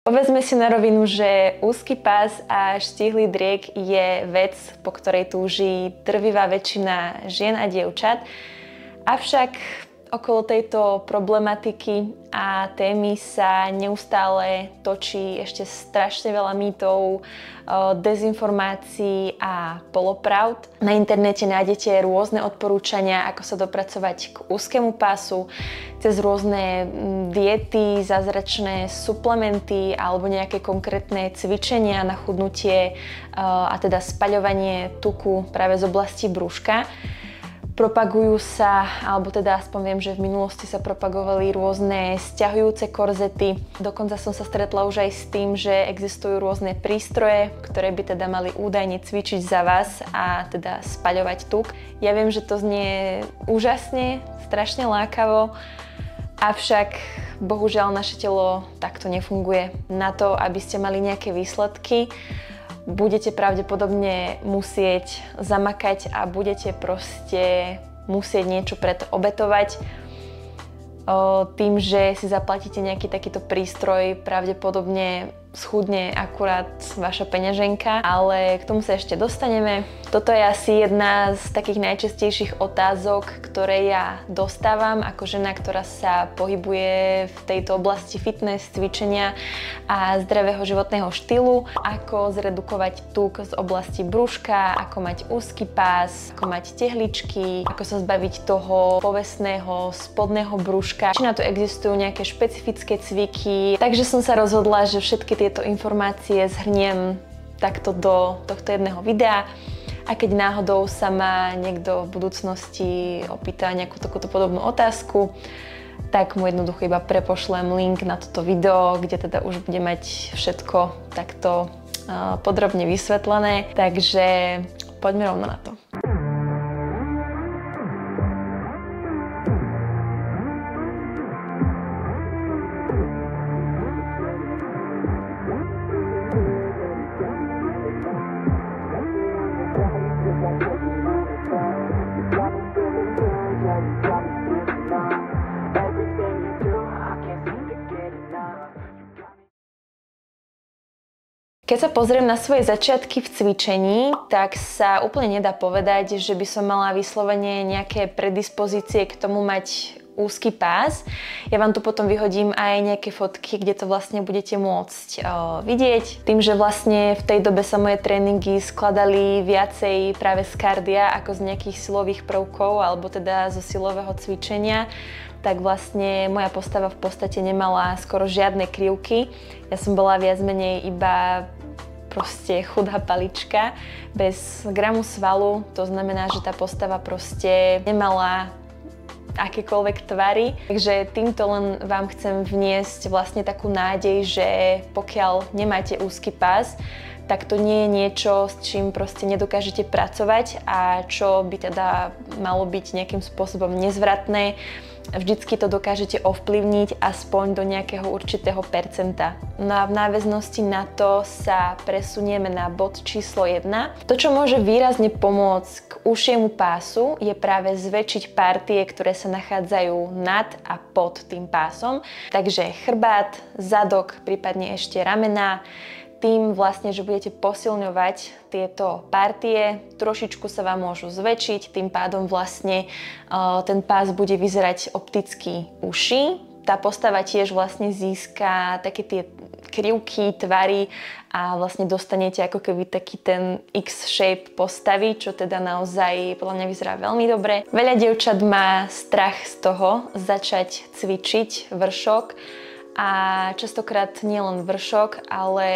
Povedzme si na rovinu, že úzky pás a štíhly driek je vec, po ktorej túži drvivá väčšina žien a dievčat. Avšak okolo tejto problematiky a témy sa neustále točí ešte strašne veľa mýtov, dezinformácií a polopravd. Na internete nájdete rôzne odporúčania, ako sa dopracovať k úzkému pásu, cez rôzne diety, zázračné suplementy alebo nejaké konkrétne cvičenia na chudnutie a teda spaľovanie tuku práve z oblasti brúška. Propagujú sa, alebo teda aspoň viem, že v minulosti sa propagovali rôzne sťahujúce korzety. Dokonca som sa stretla už aj s tým, že existujú rôzne prístroje, ktoré by teda mali údajne cvičiť za vás a teda spaľovať tuk. Ja viem, že to znie úžasne, strašne lákavo, avšak bohužiaľ naše telo takto nefunguje. Na to, aby ste mali nejaké výsledky, budete pravdepodobne musieť zamakať a budete proste musieť niečo preto obetovať. Tým, že si zaplatíte nejaký takýto prístroj, pravdepodobne schudne akurát vaša peňaženka, ale k tomu sa ešte dostaneme. Toto je asi jedna z takých najčastejších otázok, ktoré ja dostávam ako žena, ktorá sa pohybuje v tejto oblasti fitness, cvičenia a zdravého životného štýlu. Ako zredukovať tuk z oblasti brúška, ako mať úzky pás, ako mať tehličky, ako sa zbaviť toho povestného spodného brúška. Či na to existujú nejaké špecifické cviky. Takže som sa rozhodla, že všetky tieto informácie zhrniem takto do tohto jedného videa. A keď náhodou sa ma niekto v budúcnosti opýta nejakú takúto podobnú otázku, tak mu jednoducho iba prepošlem link na toto video, kde teda už bude mať všetko takto podrobne vysvetlené. Takže poďme rovno na to. Keď sa pozriem na svoje začiatky v cvičení, tak sa úplne nedá povedať, že by som mala vyslovene nejaké predispozície k tomu mať úzky pás. Ja vám tu potom vyhodím aj nejaké fotky, kde to vlastne budete môcť vidieť. Tým, že vlastne v tej dobe sa moje tréningy skladali viacej práve z kardia ako z nejakých silových prvkov alebo teda zo silového cvičenia, tak vlastne moja postava v podstate nemala skoro žiadne krivky. Ja som bola viac menej iba proste chudá palička, bez gramu svalu, to znamená, že tá postava proste nemala akékoľvek tvary. Takže týmto len vám chcem vniesť vlastne takú nádej, že pokiaľ nemáte úzky pás, tak to nie je niečo, s čím proste nedokážete pracovať a čo by teda malo byť nejakým spôsobom nezvratné. Vždycky to dokážete ovplyvniť aspoň do nejakého určitého percenta. No a v náväznosti na to sa presunieme na bod číslo 1. To, čo môže výrazne pomôcť k užšiemu pásu, je práve zväčšiť partie, ktoré sa nachádzajú nad a pod tým pásom. Takže chrbát, zadok, prípadne ešte ramená. Tým vlastne, že budete posilňovať tieto partie, trošičku sa vám môžu zväčšiť, tým pádom vlastne ten pás bude vyzerať opticky uší. Tá postava tiež vlastne získa také tie krivky, tvary a vlastne dostanete ako keby taký ten X-shape postavy, čo teda naozaj podľa mňa vyzerá veľmi dobre. Veľa dievčat má strach z toho začať cvičiť vršok, a častokrát nielen vršok, ale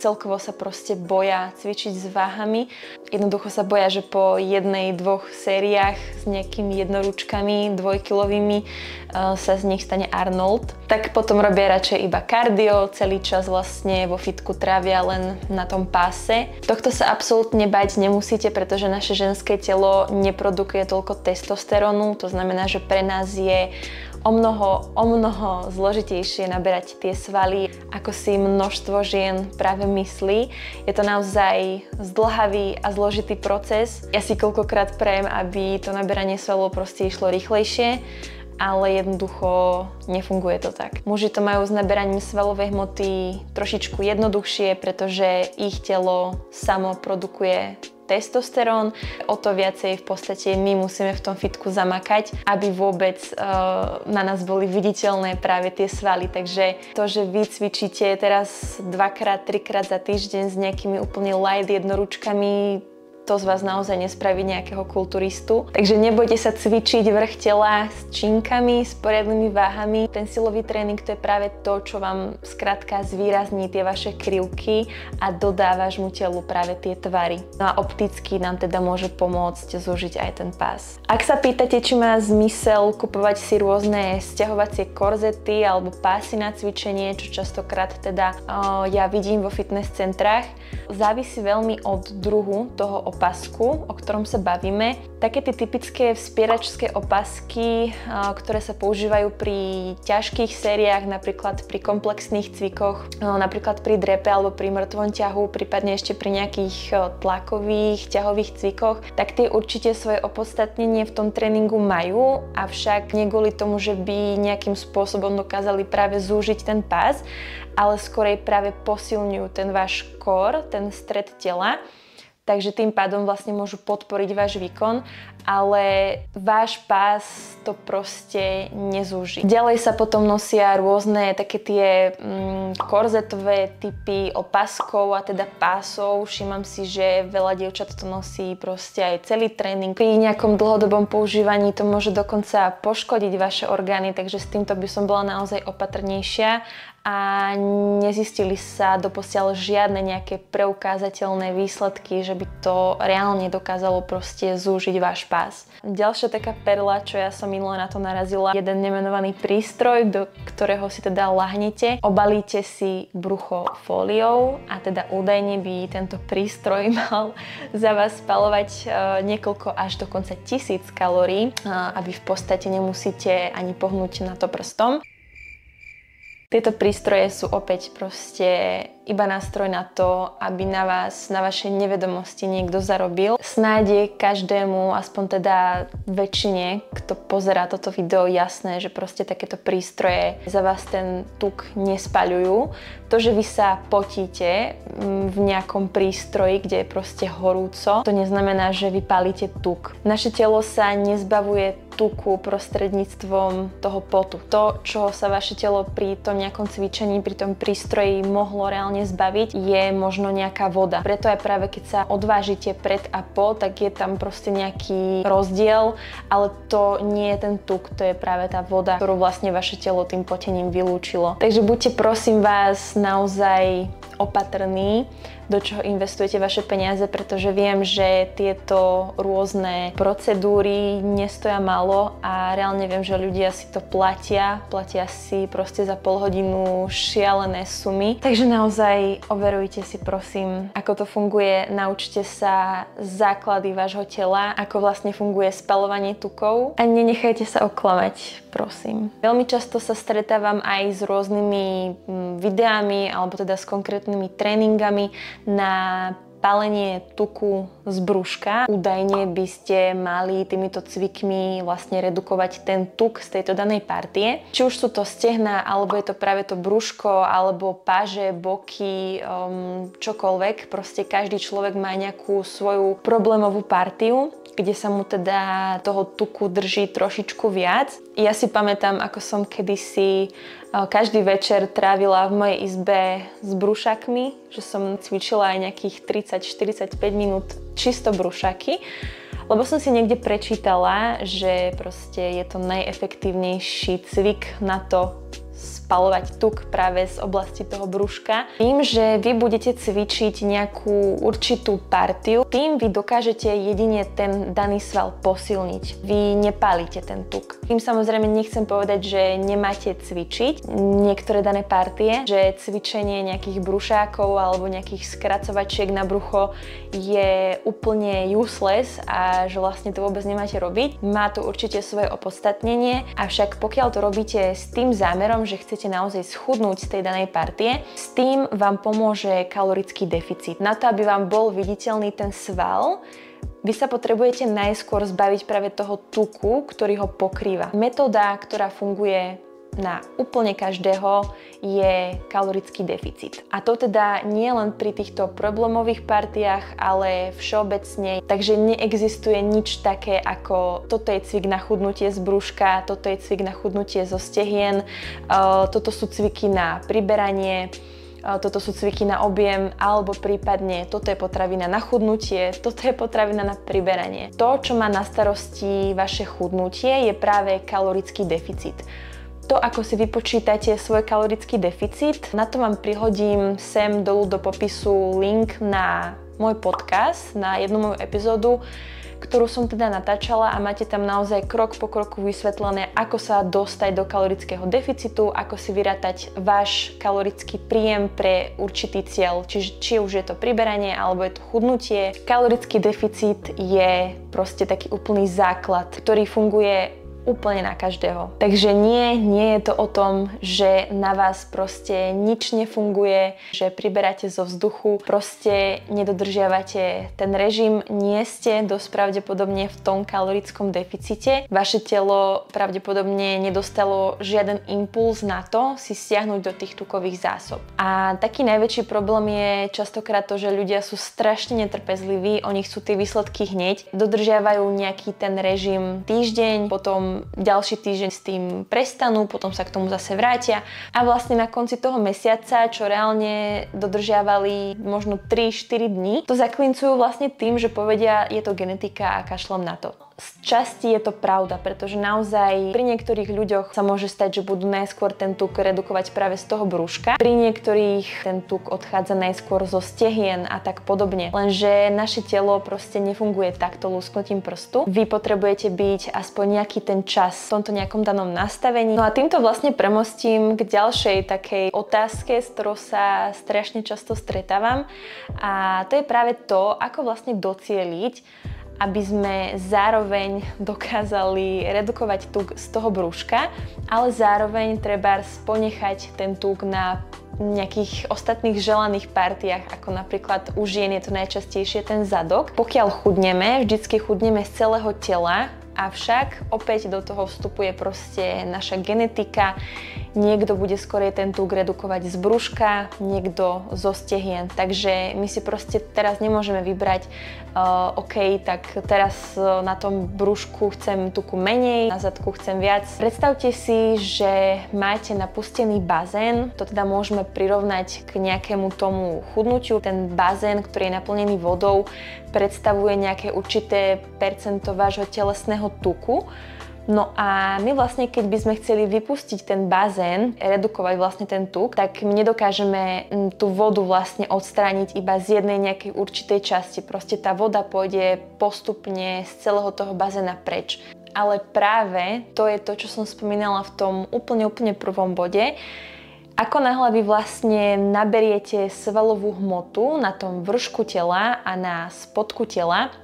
celkovo sa proste boja cvičiť s váhami. Jednoducho sa boja, že po jednej, dvoch sériách s nejakými jednoručkami dvojkilovými sa z nich stane Arnold. Tak potom robia radšej iba kardio, celý čas vlastne vo fitku trávia len na tom páse. Tohto sa absolútne bať nemusíte, pretože naše ženské telo neprodukuje toľko testosterónu, to znamená, že pre nás je o mnoho zložitejšie naberať tie svaly, ako si množstvo žien práve myslí. Je to naozaj zdĺhavý a zložitý proces. Ja si koľkokrát prajem, aby to naberanie svalov proste išlo rýchlejšie, ale jednoducho nefunguje to tak. Muži to majú s naberaním svalovej hmoty trošičku jednoduchšie, pretože ich telo samo produkuje testosterón. O to viacej v podstate my musíme v tom fitku zamakať, aby vôbec na nás boli viditeľné práve tie svaly. Takže to, že vy cvičíte teraz 2-krát, 3-krát za týždeň s nejakými úplne light jednoručkami, to z vás naozaj nespraví nejakého kulturistu. Takže nebojte sa cvičiť vrch tela s činkami, s poriadnymi váhami. Ten silový tréning to je práve to, čo vám skrátka zvýrazní tie vaše krivky a dodá vášmu telu práve tie tvary. No a opticky nám teda môže pomôcť zúžiť aj ten pás. Ak sa pýtate, či má zmysel kupovať si rôzne sťahovacie korzety alebo pásy na cvičenie, čo častokrát teda ja vidím vo fitness centrách, závisí veľmi od druhu toho opasku, o ktorom sa bavíme. Také tie typické vspieračské opasky, ktoré sa používajú pri ťažkých sériách, napríklad pri komplexných cvikoch, napríklad pri drepe alebo pri mŕtvom ťahu, prípadne ešte pri nejakých tlakových, ťahových cvikoch, tak tie určite svoje opodstatnenie v tom tréningu majú, avšak nie kvôli tomu, že by nejakým spôsobom dokázali práve zúžiť ten pás, ale skorej práve posilňujú ten váš core, ten stred tela. Takže tým pádom vlastne môžu podporiť váš výkon, ale váš pás to proste nezúži. Ďalej sa potom nosia rôzne také tie korzetové typy opaskov a teda pásov. Všímam si, že veľa dievčat to nosí proste aj celý tréning. Pri nejakom dlhodobom používaní to môže dokonca poškodiť vaše orgány, takže s týmto by som bola naozaj opatrnejšia. A nezistili sa doposiaľ žiadne nejaké preukázateľné výsledky, že by to reálne dokázalo proste zúžiť váš pás. Ďalšia taká perla, čo ja som minule na to narazila, jeden nemenovaný prístroj, do ktorého si teda lahnete, obalíte si brucho fóliou a teda údajne by tento prístroj mal za vás spaľovať niekoľko až dokonca 1000 kalórií, aby v podstate nemusíte ani pohnúť na to prstom. Tieto prístroje sú opäť proste iba nástroj na to, aby na vás, na vašej nevedomosti niekto zarobil. Snáď je každému, aspoň teda väčšine, kto pozerá toto video, jasné, že proste takéto prístroje za vás ten tuk nespaľujú. To, že vy sa potíte v nejakom prístroji, kde je proste horúco, to neznamená, že vy pálite tuk. Naše telo sa nezbavuje tuku prostredníctvom toho potu. To, čoho sa vaše telo pri tom nejakom cvičení, pri tom prístroji mohlo reálne zbaviť, je možno nejaká voda. Preto aj práve keď sa odvážite pred a po, tak je tam proste nejaký rozdiel, ale to nie je ten tuk, to je práve tá voda, ktorú vlastne vaše telo tým potením vylúčilo. Takže buďte prosím vás naozaj opatrní, do čoho investujete vaše peniaze, pretože viem, že tieto rôzne procedúry nestoja málo a reálne viem, že ľudia si to platia si proste za pol hodinu šialené sumy. Takže naozaj overujte si prosím, ako to funguje, naučte sa základy vášho tela, ako vlastne funguje spaľovanie tukov a nenechajte sa oklamať, prosím. Veľmi často sa stretávam aj s rôznymi videami alebo teda s konkrétnymi tréningami na palenie tuku z brúška. Údajne by ste mali týmito cvikmi vlastne redukovať ten tuk z tejto danej partie. Či už sú to stehná, alebo je to práve to brúško, alebo páže, boky, čokoľvek. Proste každý človek má nejakú svoju problémovú partiu, kde sa mu teda toho tuku drží trošičku viac. Ja si pamätám, ako som kedysi každý večer trávila v mojej izbe s brúšakmi, že som cvičila aj nejakých 30-45 minút čisto brúšaky, lebo som si niekde prečítala, že proste je to najefektívnejší cvik na to spaľovať tuk práve z oblasti toho brúška. Tým, že vy budete cvičiť nejakú určitú partiu, tým vy dokážete jedine ten daný sval posilniť. Vy nepálite ten tuk. Tým samozrejme nechcem povedať, že nemáte cvičiť niektoré dané partie, že cvičenie nejakých brúšákov alebo nejakých skracovačiek na brucho je úplne useless a že vlastne to vôbec nemáte robiť. Má to určite svoje opodstatnenie, avšak pokiaľ to robíte s tým zámerom, že chcete naozaj schudnúť z tej danej partie, s tým vám pomôže kalorický deficit. Na to, aby vám bol viditeľný ten sval, vy sa potrebujete najskôr zbaviť práve toho tuku, ktorý ho pokrýva. Metóda, ktorá funguje na úplne každého, je kalorický deficit. A to teda nie len pri týchto problémových partiách, ale všeobecne. Takže neexistuje nič také ako toto je cvik na chudnutie z brúška, toto je cvik na chudnutie zo stehien, toto sú cviky na priberanie, toto sú cviky na objem, alebo prípadne toto je potravina na chudnutie, toto je potravina na priberanie. To, čo má na starosti vaše chudnutie, je práve kalorický deficit. To, ako si vypočítate svoj kalorický deficit, na to vám prihodím sem dolu do popisu link na môj podcast, na jednu moju epizódu, ktorú som teda natáčala a máte tam naozaj krok po kroku vysvetlené, ako sa dostať do kalorického deficitu, ako si vyrátať váš kalorický príjem pre určitý cieľ, či už je to priberanie alebo je to chudnutie. Kalorický deficit je proste taký úplný základ, ktorý funguje úplne na každého. Takže nie je to o tom, že na vás proste nič nefunguje, že priberáte zo vzduchu, proste nedodržiavate ten režim, nie ste dosť pravdepodobne v tom kalorickom deficite. Vaše telo pravdepodobne nedostalo žiaden impuls na to si stiahnuť do tých tukových zásob. A taký najväčší problém je častokrát to, že ľudia sú strašne netrpezliví, oni chcú tie výsledky hneď, dodržiavajú nejaký ten režim týždeň, potom ďalší týždeň s tým prestanú, potom sa k tomu zase vrátia a vlastne na konci toho mesiaca, čo reálne dodržiavali možno 3-4 dní, to zaklincujú vlastne tým, že povedia, je to genetika a kašlem na to. Z časti je to pravda, pretože naozaj pri niektorých ľuďoch sa môže stať, že budú najskôr ten tuk redukovať práve z toho brúška. Pri niektorých ten tuk odchádza najskôr zo stehien a tak podobne. Lenže naše telo proste nefunguje takto lusknutím prstu. Vy potrebujete byť aspoň nejaký ten čas v tomto nejakom danom nastavení. No a týmto vlastne premostím k ďalšej takej otázke, s ktorou sa strašne často stretávam. A to je práve to, ako vlastne docieliť, aby sme zároveň dokázali redukovať tuk z toho brúška, ale zároveň treba ponechať ten tuk na nejakých ostatných želaných partiách, ako napríklad u žien je to najčastejšie ten zadok. Pokiaľ chudneme, vždycky chudneme z celého tela, avšak opäť do toho vstupuje proste naša genetika. Niekto bude skorej ten tuk redukovať z brúška, niekto zo stehien. Takže my si proste teraz nemôžeme vybrať OK, tak teraz na tom brúšku chcem tuku menej, na zadku chcem viac. Predstavte si, že máte napustený bazén, to teda môžeme prirovnať k nejakému tomu chudnutiu. Ten bazén, ktorý je naplnený vodou, predstavuje nejaké určité percento vášho telesného tuku. No a my vlastne, keď by sme chceli vypustiť ten bazén, redukovať vlastne ten tuk, tak my nedokážeme tú vodu vlastne odstrániť iba z jednej nejakej určitej časti. Proste tá voda pôjde postupne z celého toho bazéna preč. Ale práve to je to, čo som spomínala v tom úplne prvom bode. Ako náhle vy vlastne naberiete svalovú hmotu na tom vršku tela a na spodku tela,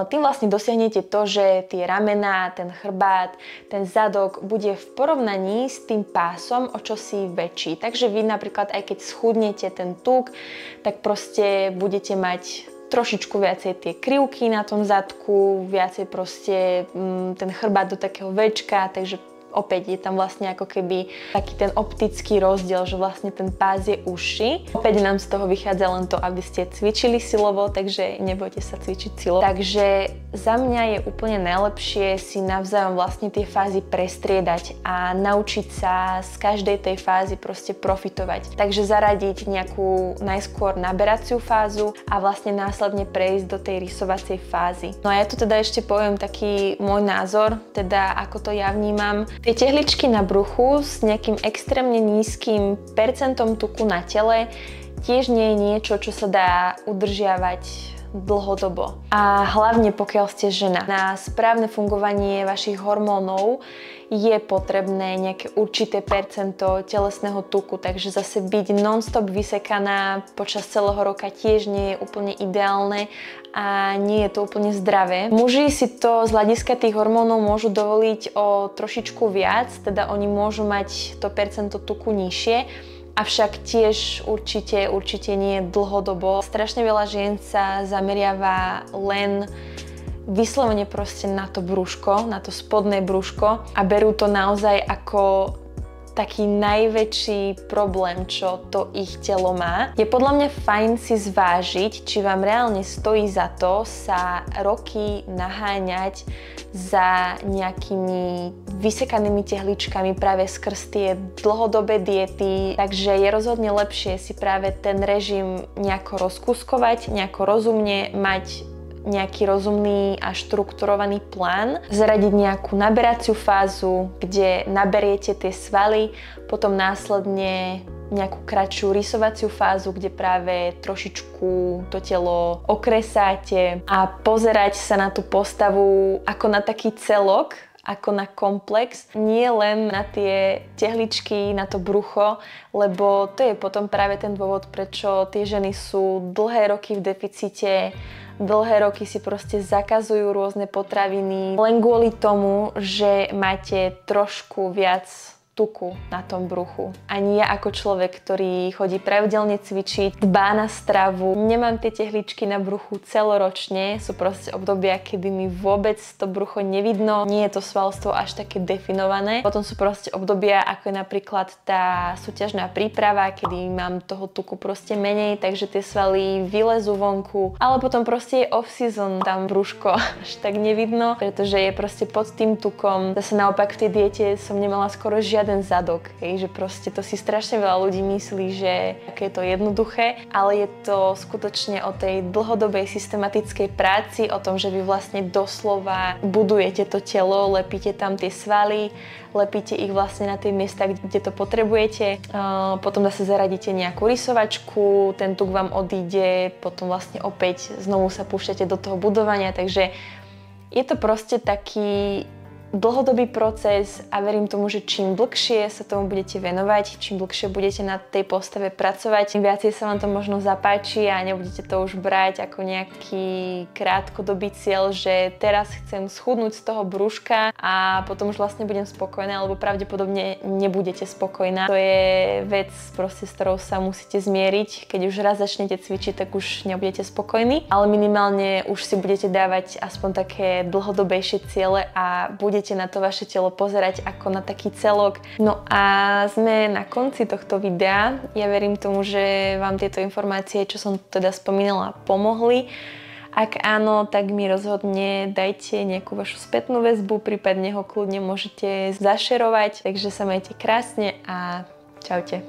tým vlastne dosiahnete to, že tie ramená, ten chrbát, ten zadok bude v porovnaní s tým pásom o čosi väčší. Takže vy napríklad aj keď schudnete ten tuk, tak proste budete mať trošičku viacej tie krivky na tom zadku, viacej proste ten chrbát do takého väčka, takže opäť je tam vlastne ako keby taký ten optický rozdiel, že vlastne ten pás je užší. Opäť nám z toho vychádza len to, aby ste cvičili silovo, takže nebojte sa cvičiť silovo. Takže za mňa je úplne najlepšie si navzájom vlastne tie fázy prestriedať a naučiť sa z každej tej fázy proste profitovať. Takže zaradiť nejakú najskôr naberaciu fázu a vlastne následne prejsť do tej rysovacej fázy. No a ja tu teda ešte poviem taký môj názor, teda ako to ja vnímam. Tie tehličky na bruchu s nejakým extrémne nízkym percentom tuku na tele tiež nie je niečo, čo sa dá udržiavať dlhodobo. A hlavne pokiaľ ste žena. Na správne fungovanie vašich hormónov je potrebné nejaké určité percento telesného tuku, takže zase byť non-stop vysekaná počas celého roka tiež nie je úplne ideálne a nie je to úplne zdravé. Muži si to z hľadiska tých hormónov môžu dovoliť o trošičku viac, teda oni môžu mať to percento tuku nižšie, avšak tiež určite nie dlhodobo. Strašne veľa žien sa zameriava len vyslovene proste na to brúško, na to spodné brúško a berú to naozaj ako taký najväčší problém, čo to ich telo má. Je podľa mňa fajn si zvážiť, či vám reálne stojí za to sa roky naháňať za nejakými vysekanými tehličkami práve skrz tie dlhodobé diety. Takže je rozhodne lepšie si práve ten režim nejako rozkuskovať, nejako rozumne mať nejaký rozumný a štrukturovaný plán, zaradiť nejakú naberaciu fázu, kde naberiete tie svaly, potom následne nejakú kratšiu rysovaciu fázu, kde práve trošičku to telo okresáte a pozerať sa na tú postavu ako na taký celok, ako na komplex, nie len na tie tehličky, na to brucho, lebo to je potom práve ten dôvod, prečo tie ženy sú dlhé roky v deficite, dlhé roky si proste zakazujú rôzne potraviny len kvôli tomu, že máte trošku viac tuku na tom bruchu. Ani ja ako človek, ktorý chodí pravidelne cvičiť, dbá na stravu, nemám tie tehličky na bruchu celoročne, sú proste obdobia, kedy mi vôbec to brucho nevidno, nie je to svalstvo až také definované. Potom sú proste obdobia, ako je napríklad tá súťažná príprava, kedy mám toho tuku proste menej, takže tie svaly vylezú vonku, ale potom proste je off-season, tam brúško až tak nevidno, pretože je proste pod tým tukom. Zase naopak v tej diete som nemala skoro žiaden zadok, že proste to si strašne veľa ľudí myslí, že je to jednoduché, ale je to skutočne o tej dlhodobej systematickej práci, o tom, že vy vlastne doslova budujete to telo, lepíte tam tie svaly, lepíte ich vlastne na tie miesta, kde to potrebujete, potom zase zaradíte nejakú rysovačku, ten tuk vám odíde, potom vlastne opäť znovu sa púšťate do toho budovania, takže je to proste taký dlhodobý proces a verím tomu, že čím dlhšie sa tomu budete venovať, čím dlhšie budete na tej postave pracovať, tým viacej sa vám to možno zapáči a nebudete to už brať ako nejaký krátkodobý cieľ, že teraz chcem schudnúť z toho brúška a potom už vlastne budem spokojná, alebo pravdepodobne nebudete spokojná. To je vec proste, s ktorou sa musíte zmieriť. Keď už raz začnete cvičiť, tak už nebudete spokojní, ale minimálne už si budete dávať aspoň také dlhodobejšie ciele a budete na to vaše telo pozerať ako na taký celok. No a sme na konci tohto videa. Ja verím tomu, že vám tieto informácie, čo som teda spomínala, pomohli. Ak áno, tak mi rozhodne dajte nejakú vašu spätnú väzbu, prípadne ho kľudne môžete zašerovať. Takže sa majte krásne a čaute.